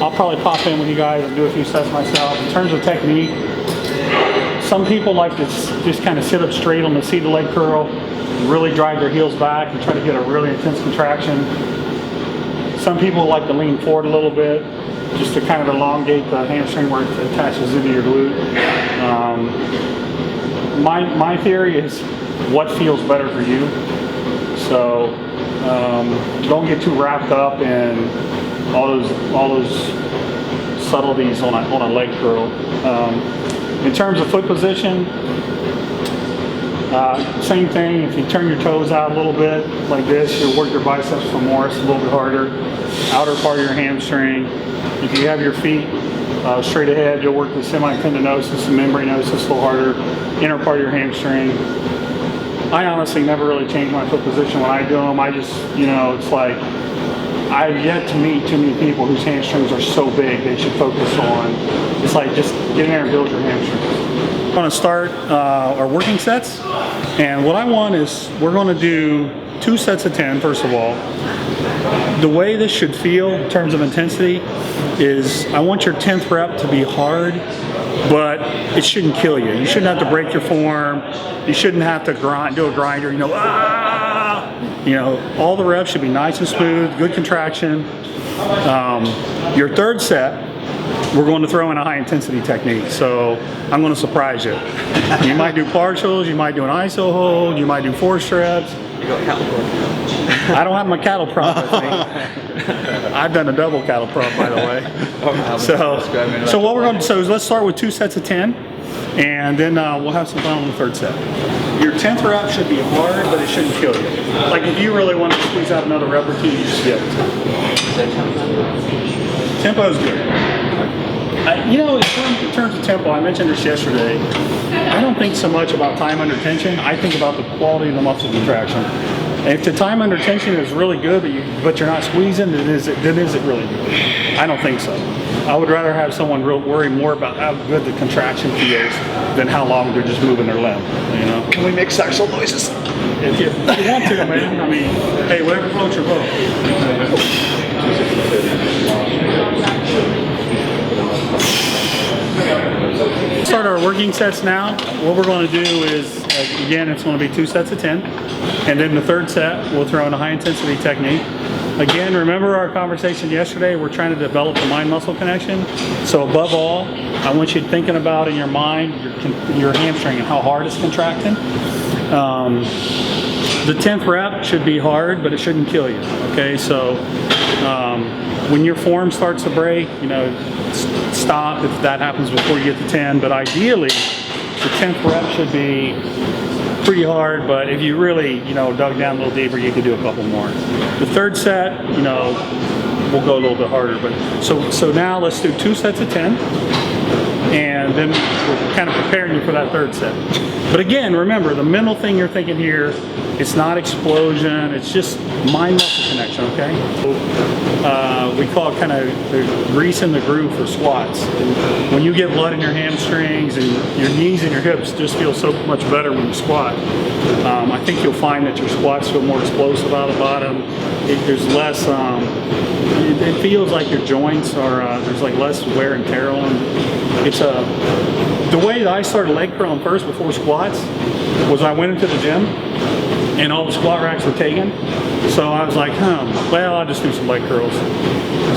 I'll probably pop in with you guys and do a few sets myself. In terms of technique, some people like to just kind of sit up straight on the seated leg curl, really drive their heels back and try to get a really intense contraction. Some people like to lean forward a little bit, just to kind of elongate the hamstring where it attaches into your glute. My theory is what feels better for you. So don't get too wrapped up in all those subtleties on a leg curl. In terms of foot position, same thing. If you turn your toes out a little bit like this, you'll work your biceps femoris a little bit harder. Outer part of your hamstring. If you have your feet straight ahead, you'll work the semitendinosus and membranosus a little harder. Inner part of your hamstring. I honestly never really change my foot position when I do them. I just, it's like I've yet to meet too many people whose hamstrings are so big they should focus on. It's like just get in there and build your hamstrings. We're going to start our working sets, and what I want is we're going to do 2 sets of 10 first of all. The way this should feel in terms of intensity is I want your 10th rep to be hard, but it shouldn't kill you. You shouldn't have to break your form. You shouldn't have to do a grinder, all the reps should be nice and smooth, good contraction. Your 3rd set, we're going to throw in a high intensity technique. So I'm going to surprise you. You might do partials, you might do an iso hold, you might do force reps. You got cattle prop. I don't have my cattle prop with me. I've done a double cattle prop, by the way. So what we're going to do is let's start with 2 sets of 10, and then we'll have some fun on the 3rd set. Your 10th rep should be hard, but it shouldn't kill you. Like if you really want to squeeze out another rep or 2, you just get it. Tempo is good. In terms of tempo, I mentioned this yesterday. I don't think so much about time under tension. I think about the quality of the muscle contraction. And if the time under tension is really good, but you're not squeezing, then is it really good? I don't think so. I would rather have someone worry more about how good the contraction feels than how long they're just moving their limb. Can we make sexual noises? If you want to, man. I mean, hey, whatever floats your boat. Start our working sets now. What we're going to do is, again, it's going to be 2 sets of 10, and then the 3rd set we'll throw in a high intensity technique. Again, remember our conversation yesterday, we're trying to develop the mind-muscle connection. So above all, I want you thinking about in your mind your hamstring and how hard it's contracting. The 10th rep should be hard, but it shouldn't kill you. Okay, so when your form starts to break, stop if that happens before you get to 10. But ideally, the 10th rep should be pretty hard. But if you really, dug down a little deeper, you could do a couple more. The 3rd set, we'll go a little bit harder. But so now let's do 2 sets of 10. And then we're kind of preparing you for that 3rd set. But again, remember, the mental thing you're thinking here, it's not explosion, it's just mind-muscle connection, okay? We call it kind of the grease in the groove for squats. And when you get blood in your hamstrings and your knees and your hips just feel so much better when you squat. I think you'll find that your squats feel more explosive out of the bottom. There's less, it feels like your joints are, there's like less wear and tear on them. The way that I started leg curling first before squats was I went into the gym and all the squat racks were taken. So I was like, well, I'll just do some leg curls.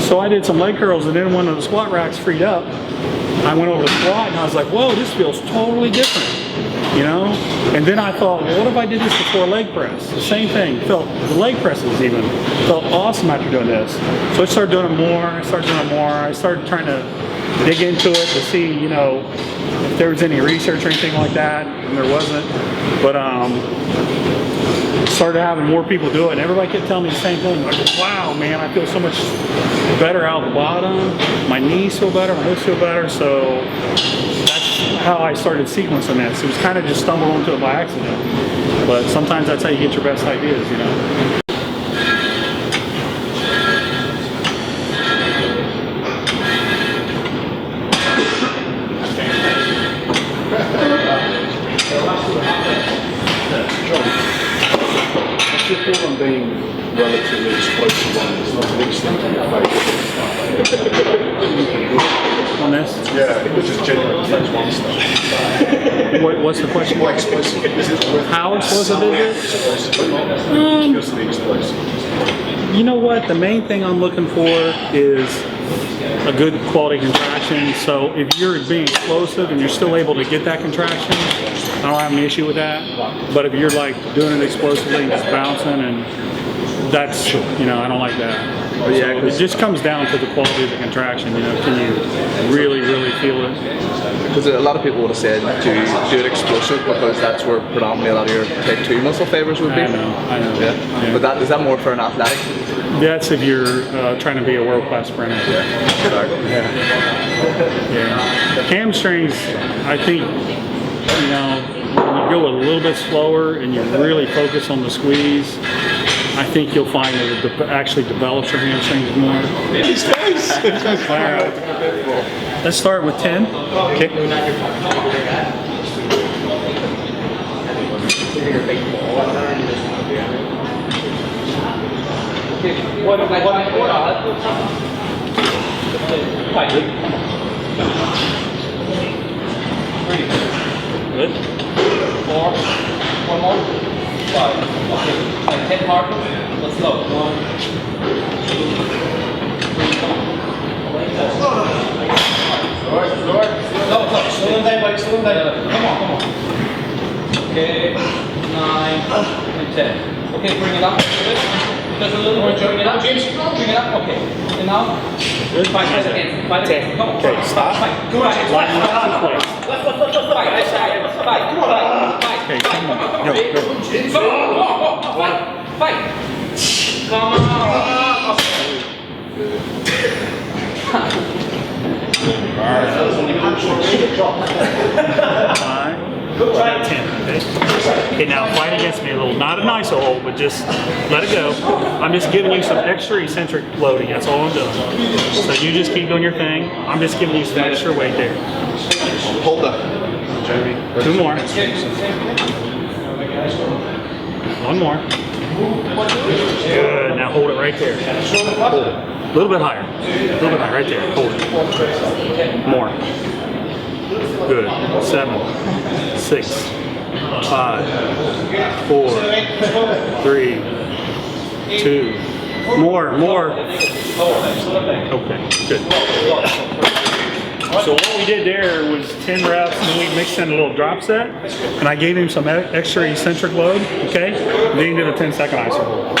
So I did some leg curls, and then when the squat racks freed up, I went over to squat and I was like, whoa, this feels totally different, And then I thought, well, what if I did this before leg press? The same thing. The leg presses even felt awesome after doing this. So I started doing it more. I started trying to dig into it to see, if there was any research or anything like that, and there wasn't. But started having more people do it, and everybody kept telling me the same thing. Like, wow, man, I feel so much better out the bottom. My knees feel better, my hips feel better. So that's how I started sequencing this. It was kind of just stumbled onto it by accident. But sometimes that's how you get your best ideas, What's your thought on being relatively explosive on this, not the least thing to your face? this? Yeah, it was just genuine phase one stuff. What's the question? More explosive. Is it worth How explosive is it? explosive or not? Just the explosive. You know what? The main thing I'm looking for is a good quality contraction. So if you're being explosive and you're still able to get that contraction, I don't have an issue with that. But if you're like doing it explosively and just bouncing, and that's, you know, I don't like that. Oh, yeah, So it just comes down to the quality of the contraction. You know, can you really feel it? Because a lot of people would have said to do it explosive because that's where predominantly a lot of your type 2 muscle fibers would be. I know. Yeah. Yeah. But that is that more for an athletic? That's if you're trying to be a world-class sprinter. Yeah. Hamstrings, I think, you know, when you go a little bit slower and you really focus on the squeeze, I think you'll find that it actually develops your hamstrings more. All right. Let's start with 10. Okay. Good. 4, 1 more, 5. Okay, like 10 hard. Let's go. 1, 2, 3, come on. Slow them down, buddy. Slow them down. Come on. Okay, 9 and 10. Okay, bring it up. Just a little more. Bring it up. Bring it up. Okay. And now, 5 seconds. 5 seconds. Come on. Okay, stop. 5. Come on. 5. Come on. 5. Okay, come on. Go. Fight. Come on. Five. 10. Okay, now fight against me a little. Not an iso hold, but just let it go. I'm just giving you some extra eccentric loading. That's all I'm doing. So you just keep doing your thing. I'm just giving you some extra weight there. Hold that. Jamie. 2 more. 1 more. Good. Now hold it right there. Hold it. A little bit higher. A little bit higher. Right there. Hold it. More. Good. 7, 6, 5, 4, 3, 2. More. Okay. Good. So what we did there was 10 reps, and then we mixed in a little drop set, and I gave him some extra eccentric load, okay? And then he did a 10-second iso hold.